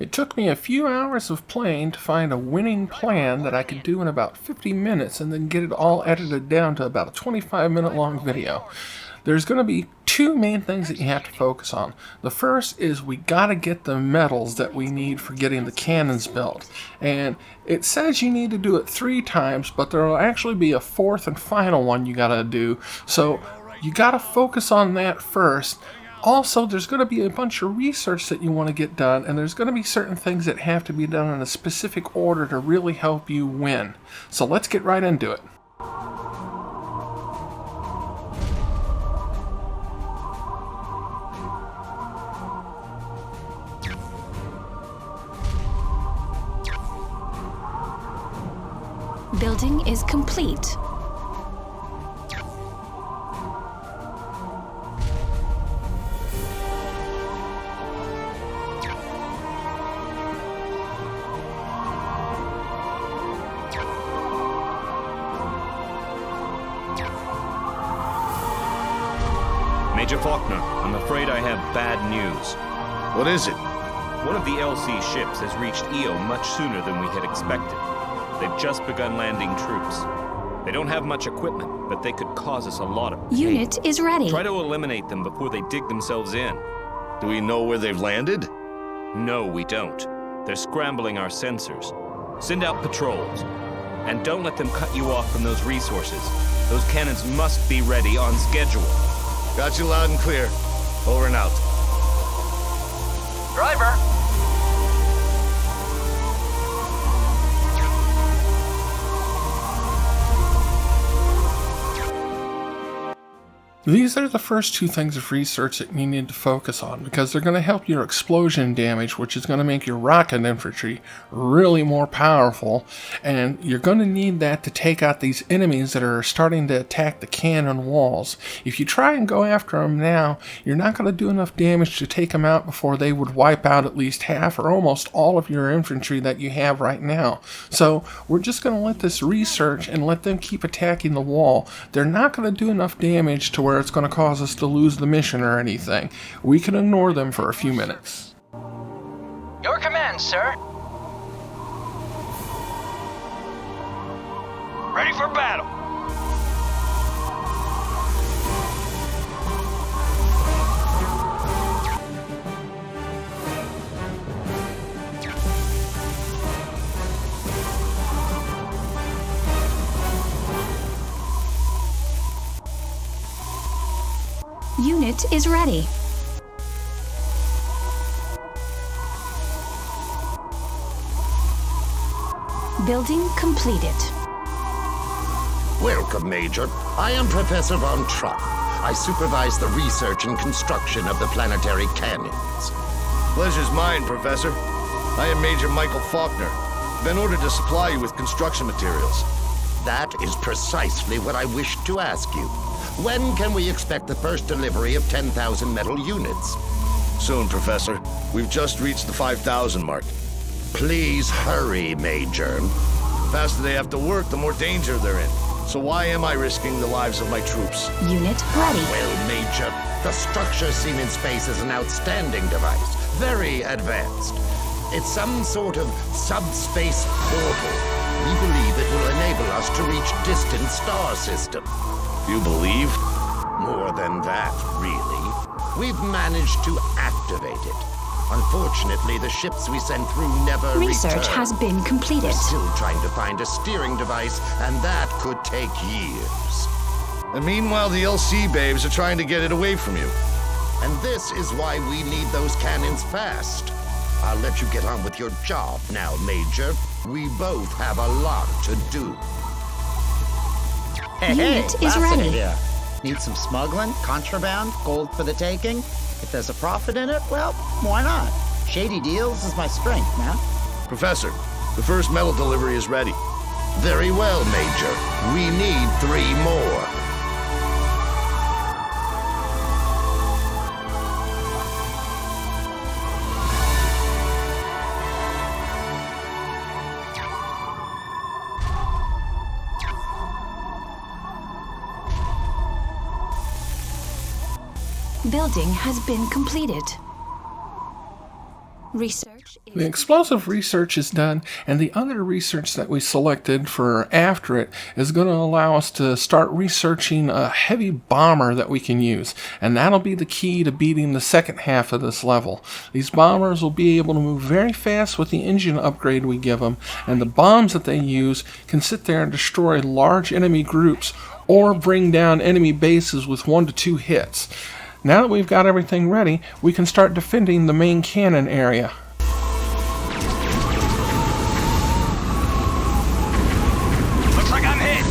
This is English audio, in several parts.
It took me a few hours of playing to find a winning plan that I could do in about 50 minutes and then get it all edited down to about a 25-minute long video. There's going to be two main things that you have to focus on. The first is we got to get the metals that we need for getting the cannons built. And it says you need to do it 3 times, but there will actually be a fourth and final one you got to do. So you got to focus on that first. Also, there's going to be a bunch of research that you want to get done, and there's going to be certain things that have to be done in a specific order to really help you win. So let's get right into it. Building is complete. Major Faulkner, I'm afraid I have bad news. What is it? One of the LC ships has reached EO much sooner than we had expected. They've just begun landing troops. They don't have much equipment, but they could cause us a lot of pain. Unit is ready. Try to eliminate them before they dig themselves in. Do we know where they've landed? No, we don't. They're scrambling our sensors. Send out patrols. And don't let them cut you off from those resources. Those cannons must be ready on schedule. Got you loud and clear. Over and out. Driver! These are the first 2 things of research that you need to focus on because they're going to help your explosion damage, which is going to make your rocket infantry really more powerful, and you're going to need that to take out these enemies that are starting to attack the cannon walls. If you try and go after them now, you're not going to do enough damage to take them out before they would wipe out at least half or almost all of your infantry that you have right now. So we're just going to let this research and let them keep attacking the wall. They're not going to do enough damage to where it's going to cause us to lose the mission or anything. We can ignore them for a few minutes. Your command, sir. Ready for battle. Unit is ready. Building completed. Welcome, Major. I am Professor Von Trapp. I supervise the research and construction of the planetary cannons. Pleasure's mine, Professor. I am Major Michael Faulkner. Been ordered to supply you with construction materials. That is precisely what I wished to ask you. When can we expect the first delivery of 10,000 metal units? Soon, Professor. We've just reached the 5,000 mark. Please hurry, Major. The faster they have to work, the more danger they're in. So why am I risking the lives of my troops? Unit ready. Well, Major, the structure seen in space is an outstanding device. Very advanced. It's some sort of subspace portal. We believe it will enable us to reach distant star systems. You believe? More than that, really. We've managed to activate it. Unfortunately, the ships we sent through never Research returned. has been completed. We're still trying to find a steering device, and that could take years. And meanwhile, the LC babes are trying to get it away from you. And this is why we need those cannons fast. I'll let you get on with your job now, Major. We both have a lot to do. Unit is ready. Here. Need some smuggling, contraband, gold for the taking? If there's a profit in it, well, why not? Shady deals is my strength, man. Professor, the first metal delivery is ready. Very well, Major. We need 3 more. Building has been completed. Research The explosive research is done, and the other research that we selected for after it is going to allow us to start researching a heavy bomber that we can use, and that'll be the key to beating the second half of this level. These bombers will be able to move very fast with the engine upgrade we give them, and the bombs that they use can sit there and destroy large enemy groups or bring down enemy bases with 1 to 2 hits. Now that we've got everything ready, we can start defending the main cannon area. Looks like I'm hit.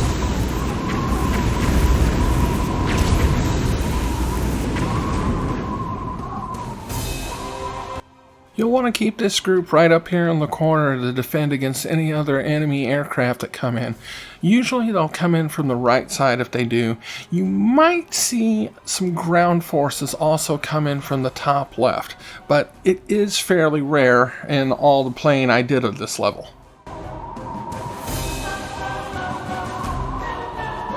You'll want to keep this group right up here in the corner to defend against any other enemy aircraft that come in. Usually they'll come in from the right side if they do. You might see some ground forces also come in from the top left, but it is fairly rare in all the playing I did of this level.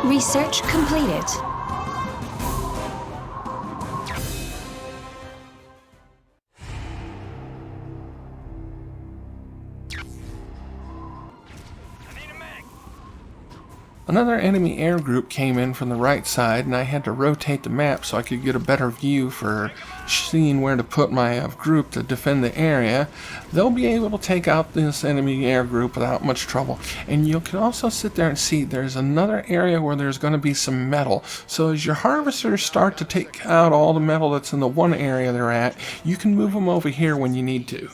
Research completed. Another enemy air group came in from the right side, and I had to rotate the map so I could get a better view for seeing where to put my group to defend the area. They'll be able to take out this enemy air group without much trouble. And you can also sit there and see there's another area where there's going to be some metal. So as your harvesters start to take out all the metal that's in the one area they're at, you can move them over here when you need to.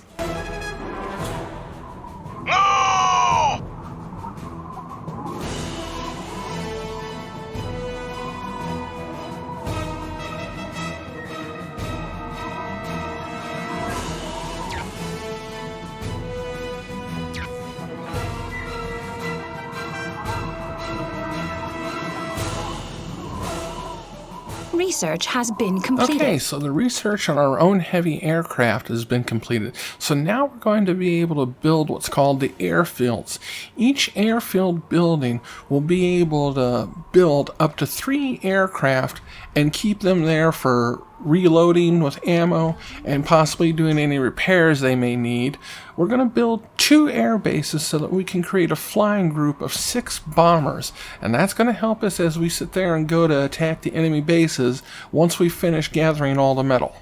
Research has been completed. Okay, so the research on our own heavy aircraft has been completed. So now we're going to be able to build what's called the airfields. Each airfield building will be able to build up to 3 aircraft and keep them there for reloading with ammo and possibly doing any repairs they may need. We're going to build 2 air bases so that we can create a flying group of 6 bombers, and that's going to help us as we sit there and go to attack the enemy bases once we finish gathering all the metal.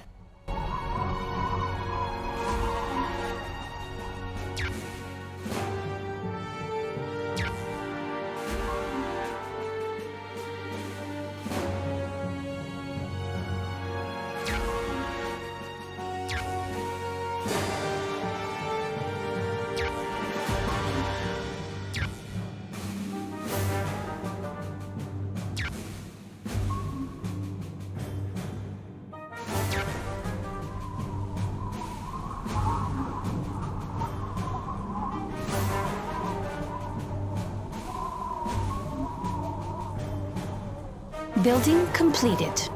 Building completed.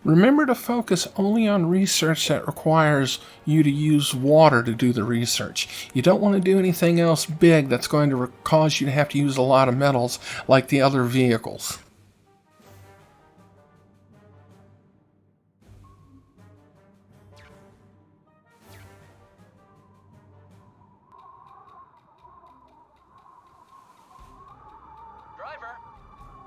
Remember to focus only on research that requires you to use water to do the research. You don't want to do anything else big that's going to cause you to have to use a lot of metals like the other vehicles.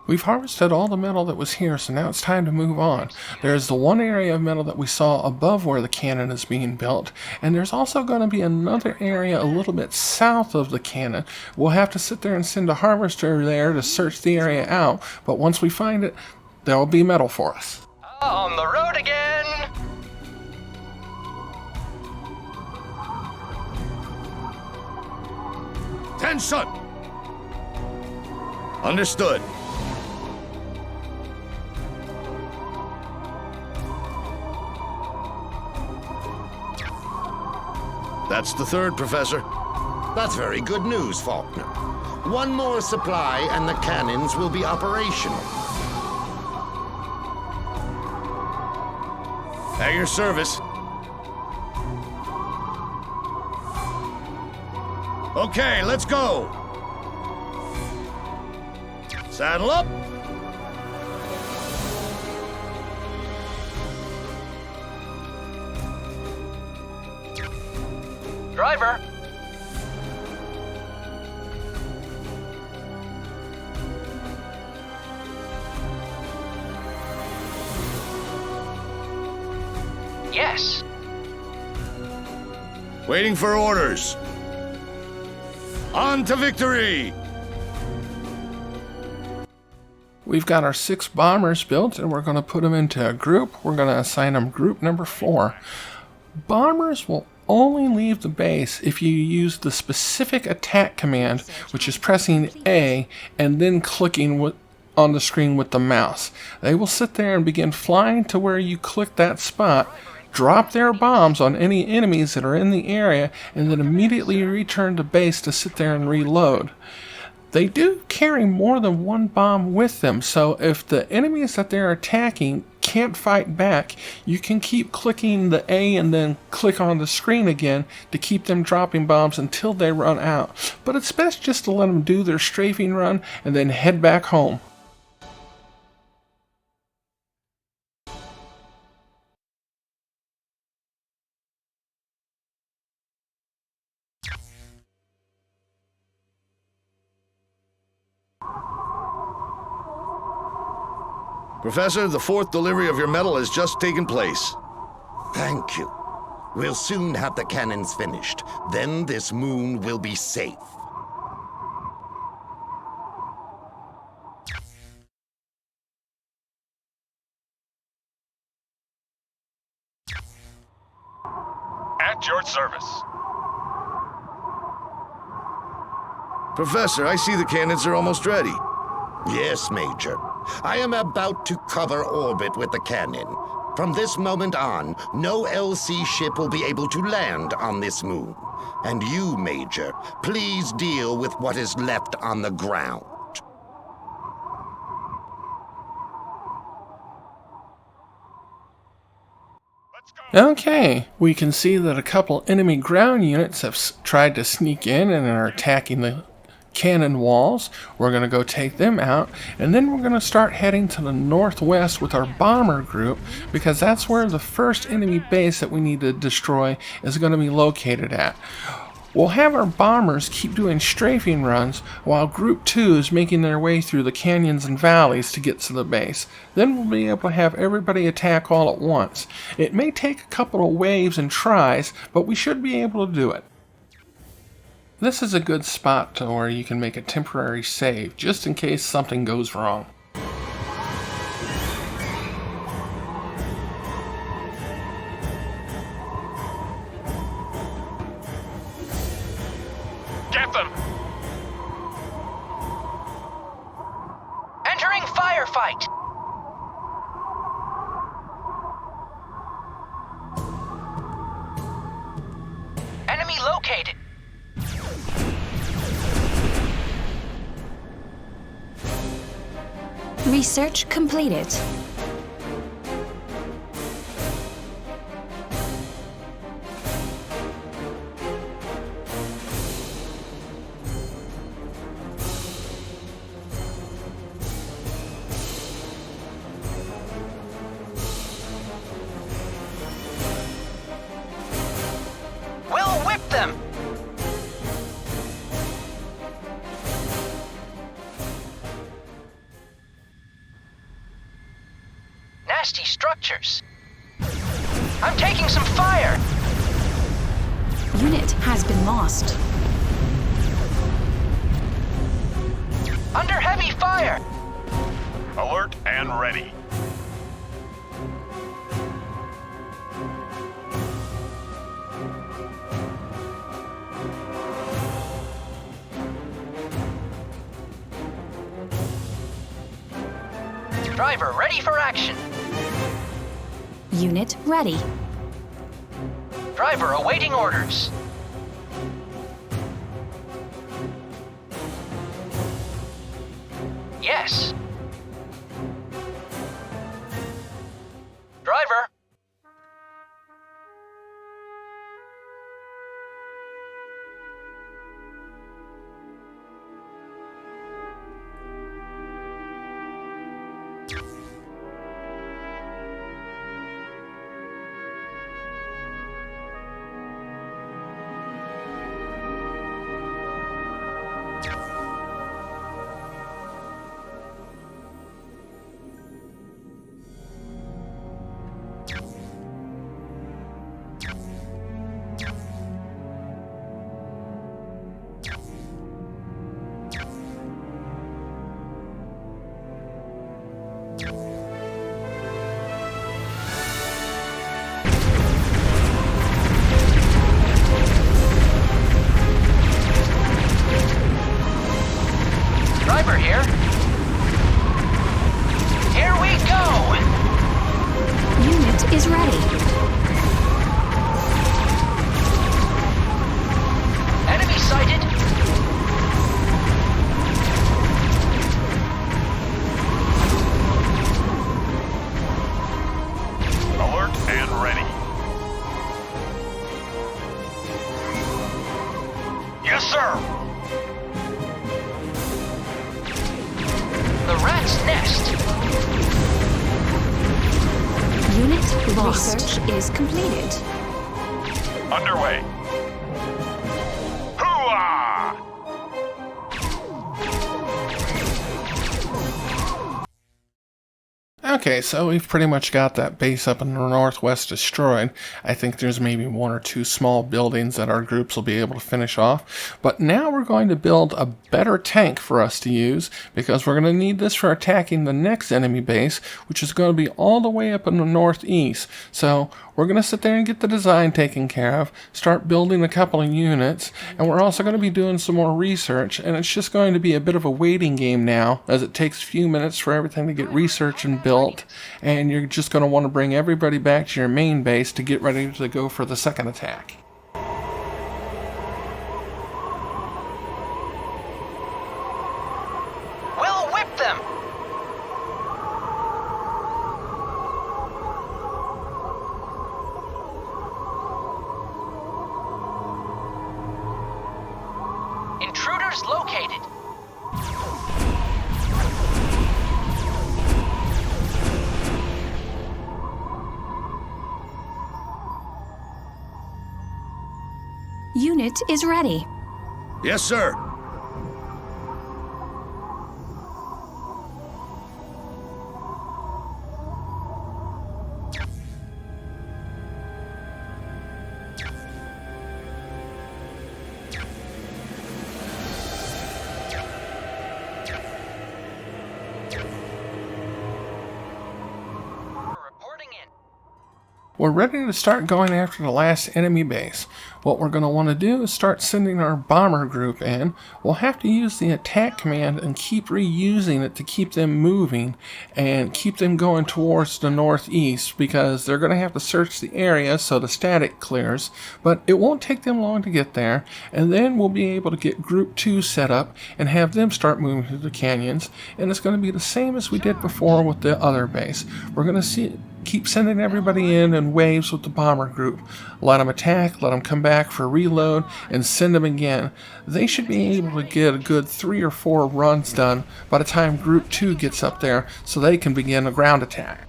We've harvested all the metal that was here, so now it's time to move on. There's the one area of metal that we saw above where the cannon is being built, and there's also going to be another area a little bit south of the cannon. We'll have to sit there and send a harvester there to search the area out, but once we find it, there will be metal for us. On the road again! Attention! Understood. That's the third, Professor. That's very good news, Faulkner. One more supply and the cannons will be operational. At your service. Okay, let's go. Saddle up. Driver. Yes. Waiting for orders. On to victory! We've got our 6 bombers built, and we're going to put them into a group. We're going to assign them group number 4. Bombers will only leave the base if you use the specific attack command, which is pressing A and then clicking on the screen with the mouse. They will sit there and begin flying to where you click that spot, drop their bombs on any enemies that are in the area, and then immediately return to base to sit there and reload. They do carry more than one bomb with them, so if the enemies that they're attacking can't fight back, you can keep clicking the A and then click on the screen again to keep them dropping bombs until they run out. But it's best just to let them do their strafing run and then head back home. Professor, the 4th delivery of your medal has just taken place. Thank you. We'll soon have the cannons finished. Then this moon will be safe. At your service. Professor, I see the cannons are almost ready. Yes, Major. I am about to cover orbit with the cannon. From this moment on, no LC ship will be able to land on this moon. And you, Major, please deal with what is left on the ground. Okay, we can see that a couple enemy ground units have tried to sneak in and are attacking the cannon walls. We're going to go take them out, and then we're going to start heading to the northwest with our bomber group, because that's where the first enemy base that we need to destroy is going to be located at. We'll have our bombers keep doing strafing runs while Group 2 is making their way through the canyons and valleys to get to the base. Then we'll be able to have everybody attack all at once. It may take a couple of waves and tries, but we should be able to do it. This is a good spot to where you can make a temporary save, just in case something goes wrong. Get them! Entering firefight! Enemy located! Research completed. We'll whip them! Nasty structures. I'm taking some fire! Unit has been lost. Under heavy fire! Alert and ready. Driver ready for action. Unit ready. Driver awaiting orders. Yes. Driver. Yes, sir. The rat's nest. Unit lost. Research is completed. Underway. Hooah! Okay, so we've pretty much got that base up in the northwest destroyed. I think there's maybe one or two small buildings that our groups will be able to finish off. But now we're going to build a better tank for us to use, because we're going to need this for attacking the next enemy base, which is going to be all the way up in the northeast. So we're going to sit there and get the design taken care of, start building a couple of units, and we're also going to be doing some more research, and it's just going to be a bit of a waiting game now, as it takes a few minutes for everything to get researched and built, and you're just going to want to bring everybody back to your main base to get ready to go for the second attack. We'll whip them. Intruders located. Unit is ready. Yes, sir. Reporting in. We're ready to start going after the last enemy base. What we're going to want to do is start sending our bomber group in. We'll have to use the attack command and keep reusing it to keep them moving and keep them going towards the northeast, because they're going to have to search the area so the static clears, but it won't take them long to get there, and then we'll be able to get group 2 set up and have them start moving through the canyons, and it's going to be the same as we did before with the other base. We're going to keep sending everybody in waves with the bomber group. Let them attack, let them come back for reload, and send them again. They should be able to get a good 3 or 4 runs done by the time group 2 gets up there, so they can begin a ground attack.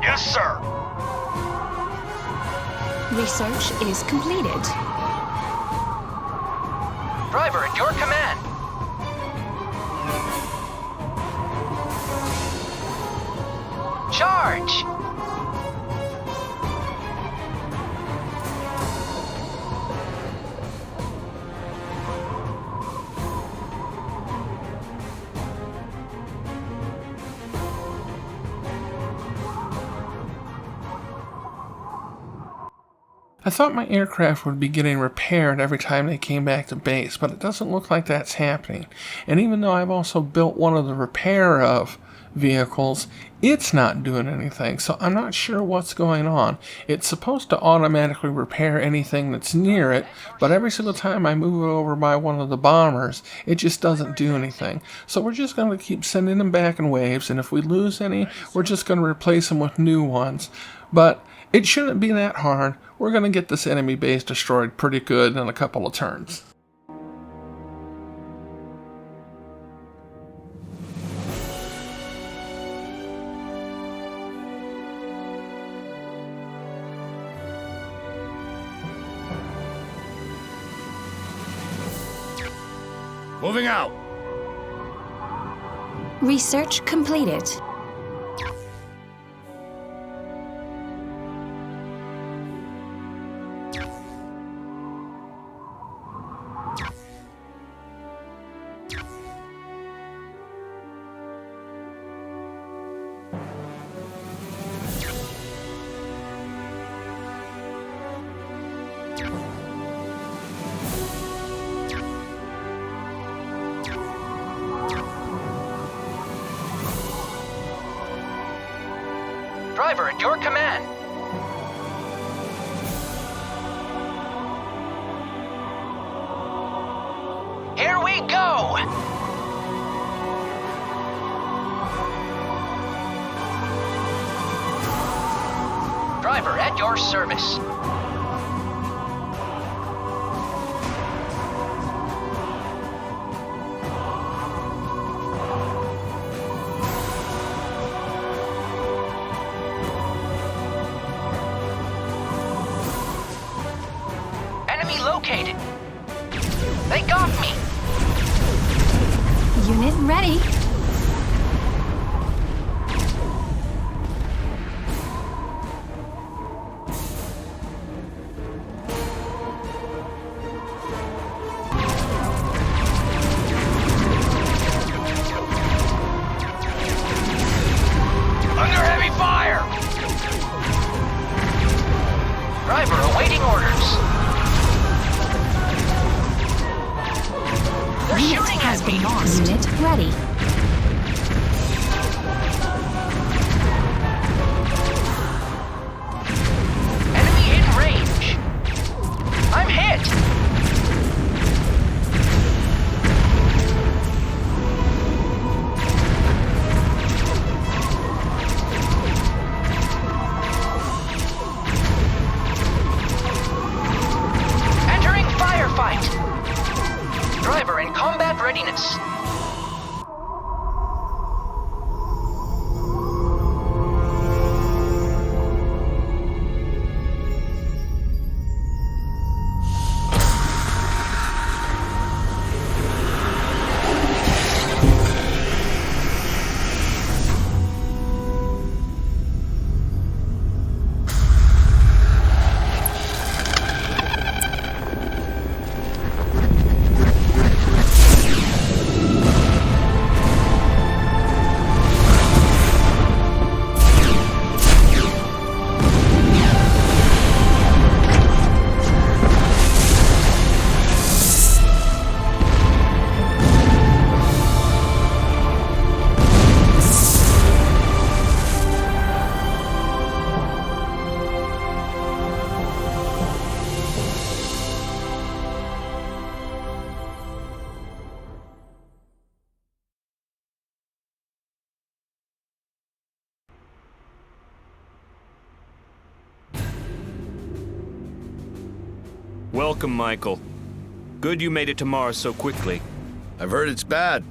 Yes, sir. Research is completed. Driver at your command. Charge! I thought my aircraft would be getting repaired every time they came back to base, but it doesn't look like that's happening. And even though I've also built one of the repair of vehicles, it's not doing anything, so I'm not sure what's going on. It's supposed to automatically repair anything that's near it, but every single time I move it over by one of the bombers, it just doesn't do anything. So we're just going to keep sending them back in waves, and if we lose any, we're just going to replace them with new ones. But it shouldn't be that hard. We're going to get this enemy base destroyed pretty good in a couple of turns. Moving out. Research completed. Driver at your command. Here we go! Driver at your service. located. They got me. Unit ready. Under heavy fire. Driver awaiting orders. They're Unit shooting has at me. been lost. Unit ready. Enemy in range. I'm hit. Entering firefight. Driver in combat readiness. Welcome, Michael. Good you made it to Mars so quickly. I've heard it's bad.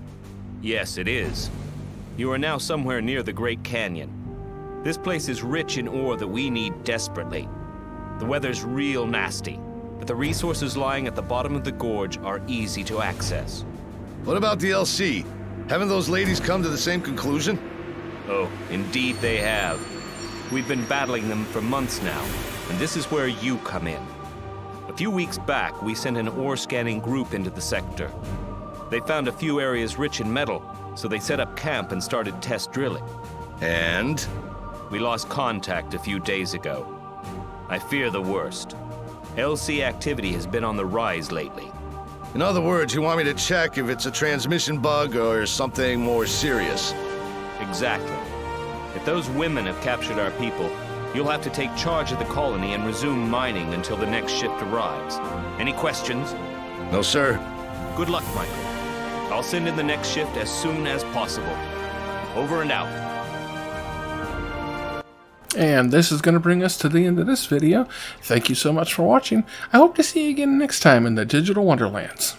Yes, it is. You are now somewhere near the Great Canyon. This place is rich in ore that we need desperately. The weather's real nasty, but the resources lying at the bottom of the gorge are easy to access. What about the LC? Haven't those ladies come to the same conclusion? Oh, indeed they have. We've been battling them for months now, and this is where you come in. A few weeks back, we sent an ore scanning group into the sector. They found a few areas rich in metal, so they set up camp and started test drilling. And? We lost contact a few days ago. I fear the worst. LC activity has been on the rise lately. In other words, you want me to check if it's a transmission bug or something more serious? Exactly. If those women have captured our people, you'll have to take charge of the colony and resume mining until the next shift arrives. Any questions? No, sir. Good luck, Michael. I'll send in the next shift as soon as possible. Over and out. And this is going to bring us to the end of this video. Thank you so much for watching. I hope to see you again next time in the Digital Wonderlands.